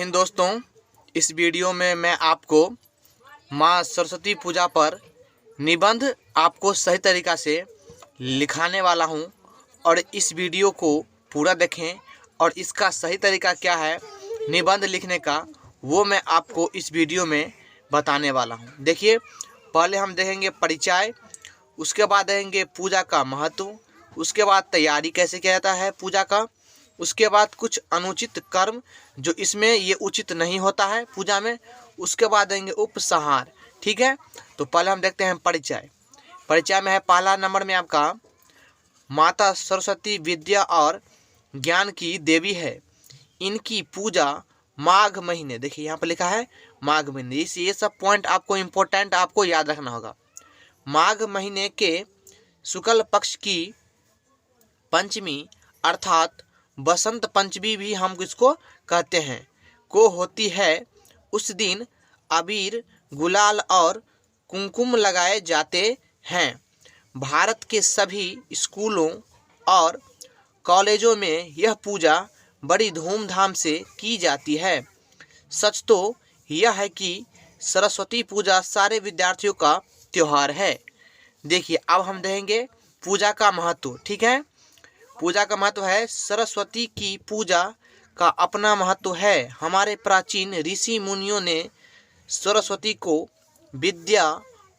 हिंद दोस्तों, इस वीडियो में मैं आपको माँ सरस्वती पूजा पर निबंध आपको सही तरीक़ा से लिखाने वाला हूं और इस वीडियो को पूरा देखें और इसका सही तरीका क्या है निबंध लिखने का वो मैं आपको इस वीडियो में बताने वाला हूं। देखिए, पहले हम देखेंगे परिचय, उसके बाद देखेंगे पूजा का महत्व, उसके बाद तैयारी कैसे किया जाता है पूजा का, उसके बाद कुछ अनुचित कर्म जो इसमें ये उचित नहीं होता है पूजा में, उसके बाद देंगे उपसंहार। ठीक है, तो पहले हम देखते हैं परिचय। परिचय में है पहला नंबर में आपका माता सरस्वती विद्या और ज्ञान की देवी है। इनकी पूजा माघ महीने, देखिए यहाँ पर लिखा है माघ महीने, ये सब पॉइंट आपको इम्पोर्टेंट आपको याद रखना होगा। माघ महीने के शुक्ल पक्ष की पंचमी अर्थात बसंत पंचमी भी हम इसको कहते हैं को होती है। उस दिन अबीर, गुलाल और कुमकुम लगाए जाते हैं। भारत के सभी स्कूलों और कॉलेजों में यह पूजा बड़ी धूमधाम से की जाती है। सच तो यह है कि सरस्वती पूजा सारे विद्यार्थियों का त्यौहार है। देखिए, अब हम देखेंगे पूजा का महत्व। ठीक है, पूजा का महत्व है, सरस्वती की पूजा का अपना महत्व है। हमारे प्राचीन ऋषि मुनियों ने सरस्वती को विद्या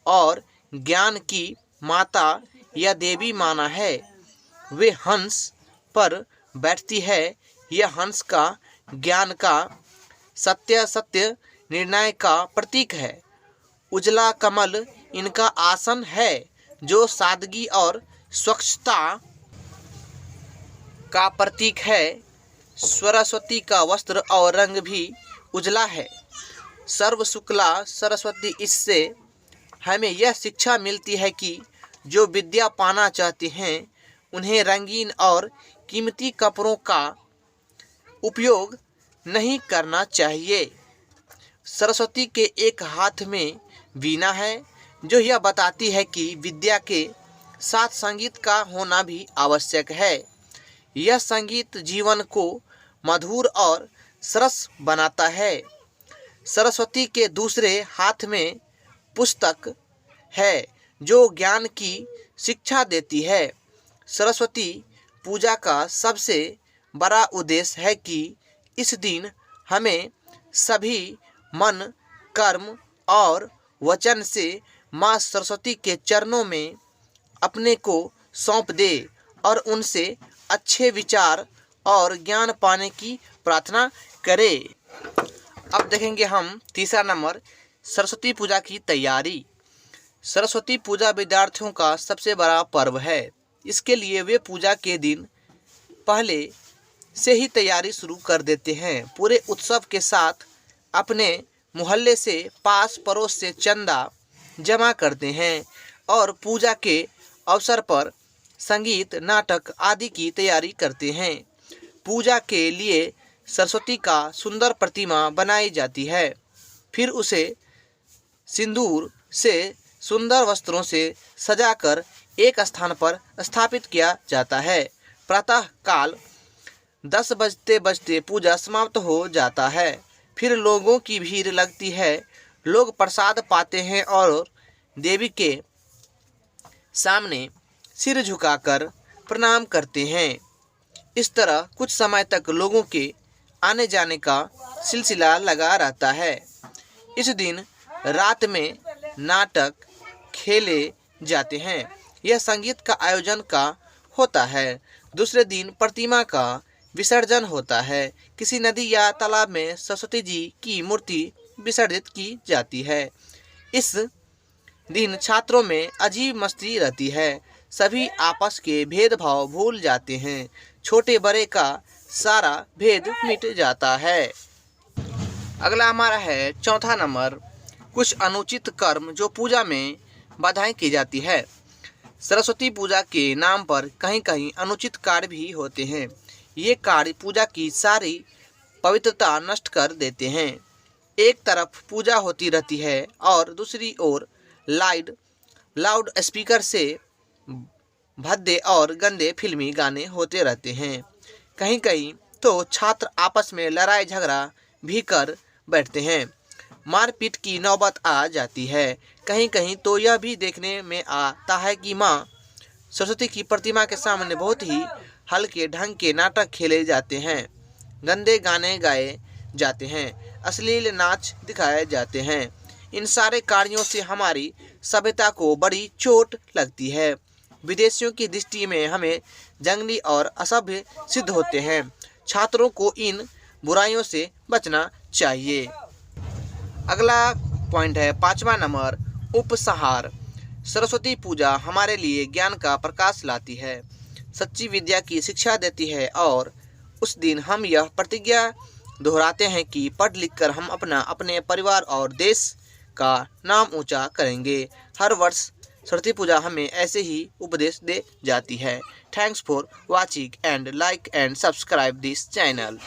और ज्ञान की माता या देवी माना है। वे हंस पर बैठती है। यह हंस का ज्ञान का सत्य निर्णय का प्रतीक है। उजला कमल इनका आसन है जो सादगी और स्वच्छता का प्रतीक है। सरस्वती का वस्त्र और रंग भी उजला है। सर्व शुक्ला सरस्वती। इससे हमें यह शिक्षा मिलती है कि जो विद्या पाना चाहते हैं उन्हें रंगीन और कीमती कपड़ों का उपयोग नहीं करना चाहिए। सरस्वती के एक हाथ में वीणा है जो यह बताती है कि विद्या के साथ संगीत का होना भी आवश्यक है। यह संगीत जीवन को मधुर और सरस बनाता है। सरस्वती के दूसरे हाथ में पुस्तक है जो ज्ञान की शिक्षा देती है। सरस्वती पूजा का सबसे बड़ा उद्देश्य है कि इस दिन हमें सभी मन, कर्म और वचन से माँ सरस्वती के चरणों में अपने को सौंप दे और उनसे अच्छे विचार और ज्ञान पाने की प्रार्थना करें। अब देखेंगे हम तीसरा नंबर, सरस्वती पूजा की तैयारी। सरस्वती पूजा विद्यार्थियों का सबसे बड़ा पर्व है। इसके लिए वे पूजा के दिन पहले से ही तैयारी शुरू कर देते हैं। पूरे उत्सव के साथ अपने मोहल्ले से, पास पड़ोस से चंदा जमा करते हैं और पूजा के अवसर पर संगीत, नाटक आदि की तैयारी करते हैं। पूजा के लिए सरस्वती का सुंदर प्रतिमा बनाई जाती है। फिर उसे सिंदूर से सुंदर वस्त्रों से सजाकर एक स्थान पर स्थापित किया जाता है। प्रातः काल 10 बजते बजते पूजा समाप्त हो जाता है। फिर लोगों की भीड़ लगती है। लोग प्रसाद पाते हैं और देवी के सामने सिर झुकाकर प्रणाम करते हैं। इस तरह कुछ समय तक लोगों के आने जाने का सिलसिला लगा रहता है। इस दिन रात में नाटक खेले जाते हैं। यह संगीत का आयोजन का होता है। दूसरे दिन प्रतिमा का विसर्जन होता है। किसी नदी या तालाब में सरस्वती जी की मूर्ति विसर्जित की जाती है। इस दिन छात्रों में अजीब मस्ती रहती है। सभी आपस के भेदभाव भूल जाते हैं। छोटे बड़े का सारा भेद मिट जाता है। अगला हमारा है चौथा नंबर, कुछ अनुचित कर्म जो पूजा में बाधाएं की जाती है। सरस्वती पूजा के नाम पर कहीं कहीं अनुचित कार्य भी होते हैं। ये कार्य पूजा की सारी पवित्रता नष्ट कर देते हैं। एक तरफ पूजा होती रहती है और दूसरी ओर लाउड स्पीकर से भद्दे और गंदे फिल्मी गाने होते रहते हैं। कहीं कहीं तो छात्र आपस में लड़ाई झगड़ा भी कर बैठते हैं। मारपीट की नौबत आ जाती है। कहीं कहीं तो यह भी देखने में आता है कि माँ सरस्वती की प्रतिमा के सामने बहुत ही हल्के ढंग के नाटक खेले जाते हैं, गंदे गाने गाए जाते हैं, अश्लील नाच दिखाए जाते हैं। इन सारे कार्यों से हमारी सभ्यता को बड़ी चोट लगती है। विदेशियों की दृष्टि में हमें जंगली और असभ्य सिद्ध होते हैं। छात्रों को इन बुराइयों से बचना चाहिए। अगला पॉइंट है 5वां नंबर, उपसंहार। सरस्वती पूजा हमारे लिए ज्ञान का प्रकाश लाती है, सच्ची विद्या की शिक्षा देती है और उस दिन हम यह प्रतिज्ञा दोहराते हैं कि पढ़ लिख कर हम अपने परिवार और देश का नाम ऊंचा करेंगे। हर वर्ष सरस्वती पूजा हमें ऐसे ही उपदेश दे जाती है। Thanks for watching and like and subscribe this channel.